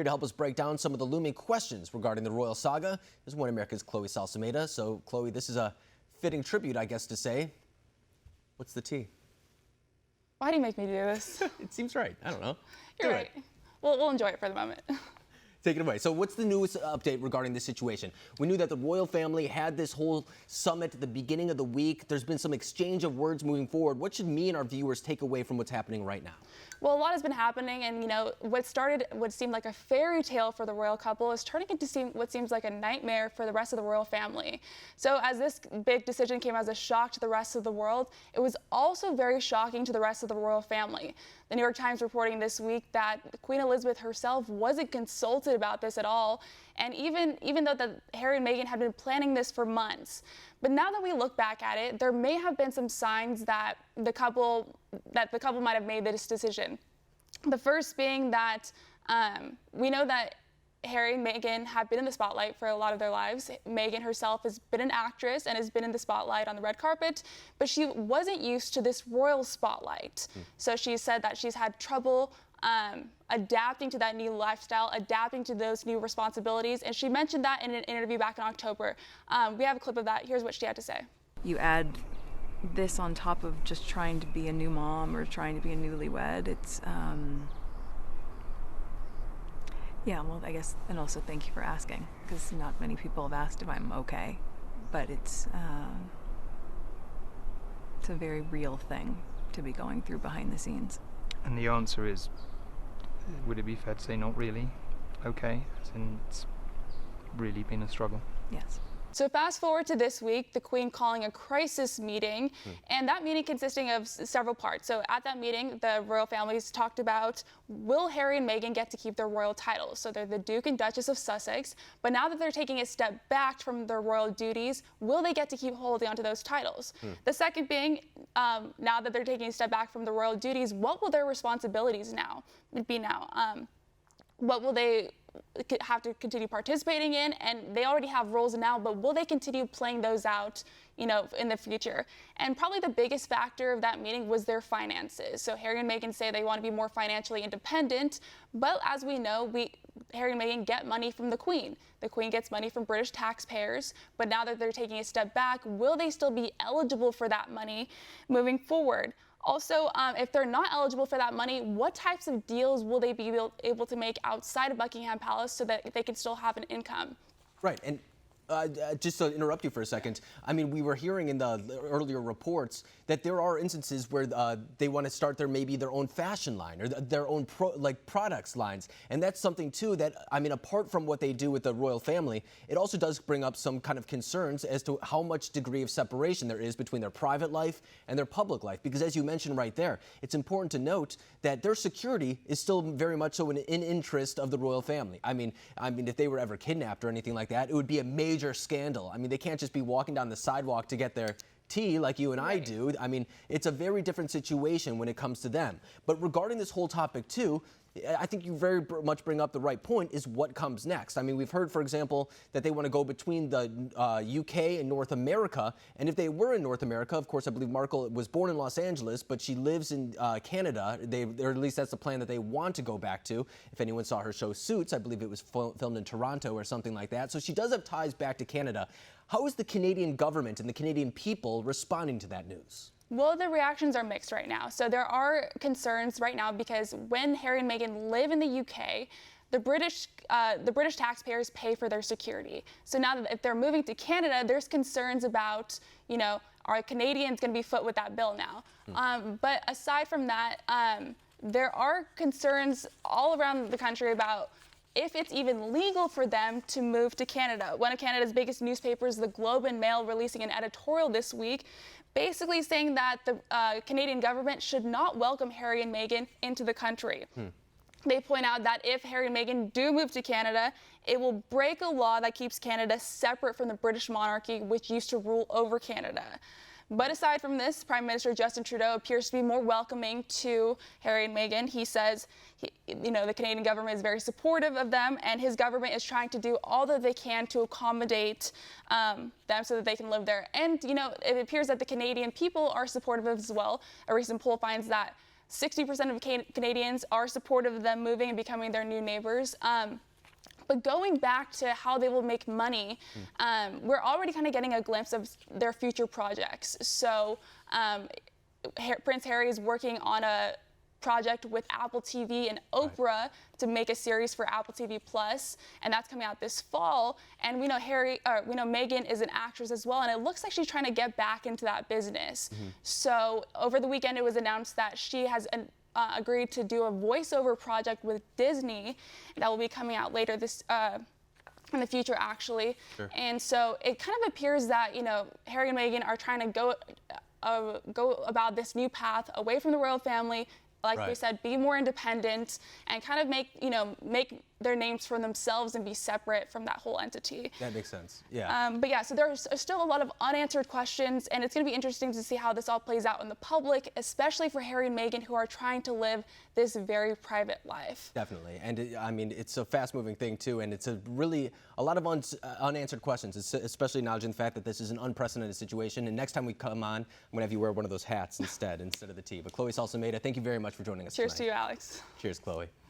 Here to help us break down some of the looming questions regarding the royal saga is One America's Chloe Salsameda. So, Chloe, this is a fitting tribute, I guess, to say. What's the tea? Why do you make me do this? It seems right. I don't know. You're right. We'll enjoy it for the moment. Take it away. So what's the newest update regarding this situation? We knew that the royal family had this whole summit at the beginning of the week. There's been some exchange of words moving forward. What should me and our viewers take away from what's happening right now? Well, a lot has been happening, and what started what seemed like a fairy tale for the royal couple is turning into what seems like a nightmare for the rest of the royal family. So as this big decision came as a shock to the rest of the world, it was also very shocking to the rest of the royal family. The New York Times reporting this week that Queen Elizabeth herself wasn't consulted about this at all, and even though that Harry and Meghan had been planning this for months. But now that we look back at it, there may have been some signs that the couple might have made this decision. The first being that we know that Harry and Meghan have been in the spotlight for a lot of their lives. Meghan herself has been an actress and has been in the spotlight on the red carpet, but she wasn't used to this royal spotlight. So she said that she's had trouble adapting to that new lifestyle, adapting to those new responsibilities, and she mentioned that in an interview back in October. We have a clip of that. Here's what she had to say. You add this on top of just trying to be a new mom or trying to be a newlywed. It's yeah, well, I guess, and also thank you for asking, because not many people have asked if I'm okay, but it's a very real thing to be going through behind the scenes. And the answer is, would it be fair to say not really okay, as in it's really been a struggle? Yes. So fast forward to this week, the Queen calling a crisis meeting, and that meeting consisting of several parts. So at that meeting, the royal families talked about, will Harry and Meghan get to keep their royal titles? So they're the Duke and Duchess of Sussex, but now that they're taking a step back from their royal duties, will they get to keep holding onto those titles? The second being, now that they're taking a step back from the royal duties, what will their responsibilities be now? What will they have to continue participating in? And they already have roles now, but will they continue playing those out, in the future? And probably the biggest factor of that meeting was their finances. So Harry and Meghan say they want to be more financially independent, but as we know, Harry and Meghan get money from the Queen. The Queen gets money from British taxpayers, but now that they're taking a step back, will they still be eligible for that money moving forward? Also, if they're not eligible for that money, what types of deals will they be able to make outside of Buckingham Palace so that they can still have an income? Right, and just to interrupt you for a second, I mean, we were hearing in the earlier reports that there are instances where they want to start maybe their own fashion line or their own products lines. And that's something too that, I mean, apart from what they do with the royal family, it also does bring up some kind of concerns as to how much degree of separation there is between their private life and their public life. Because as you mentioned right there, it's important to note that their security is still very much so in interest of the royal family. I mean, if they were ever kidnapped or anything like that, it would be a major scandal. I mean, they can't just be walking down the sidewalk to get their tea like you and I do. I mean, it's a very different situation when it comes to them. But regarding this whole topic too, I think you very much bring up the right point, is what comes next. I mean, we've heard, for example, that they want to go between the UK and North America. And if they were in North America, of course, I believe Markle was born in Los Angeles, but she lives in Canada. Or at least that's the plan that they want to go back to. If anyone saw her show Suits, I believe it was filmed in Toronto or something like that. So she does have ties back to Canada. How is the Canadian government and the Canadian people responding to that news? Well, the reactions are mixed right now. So there are concerns right now because when Harry and Meghan live in the UK, the British taxpayers pay for their security. So now that if they're moving to Canada, there's concerns about, are Canadians going to be foot with that bill now? But aside from that, there are concerns all around the country about if it's even legal for them to move to Canada. One of Canada's biggest newspapers, the Globe and Mail, releasing an editorial this week basically saying that the Canadian government should not welcome Harry and Meghan into the country. They point out that if Harry and Meghan do move to Canada, it will break a law that keeps Canada separate from the British monarchy, which used to rule over Canada. But aside from this, Prime Minister Justin Trudeau appears to be more welcoming to Harry and Meghan. He says, the Canadian government is very supportive of them, and his government is trying to do all that they can to accommodate them so that they can live there. And, it appears that the Canadian people are supportive as well. A recent poll finds that 60% of Canadians are supportive of them moving and becoming their new neighbors. But going back to how they will make money, we're already kind of getting a glimpse of their future projects. So Prince Harry is working on a project with Apple TV and Oprah to make a series for Apple TV Plus, and that's coming out this fall. And we know Meghan is an actress as well, and it looks like she's trying to get back into that business. So over the weekend, it was announced that she has agreed to do a voiceover project with Disney that will be coming out later this in the future, actually. And so it kind of appears that Harry and Meghan are trying to go about this new path away from the royal family. Like we said, be more independent and kind of make their names for themselves and be separate from that whole entity. That makes sense. Yeah. But yeah, so there's still a lot of unanswered questions, and it's going to be interesting to see how this all plays out in the public, especially for Harry and Meghan, who are trying to live this very private life. Definitely, and it's a fast-moving thing too, and it's a lot of unanswered questions, especially acknowledging the fact that this is an unprecedented situation. And next time we come on, I'm going to have you wear one of those hats instead of the T. But Chloe Salsameda, thank you very much for joining us Cheers tonight. to you, Alex. Cheers, Chloe.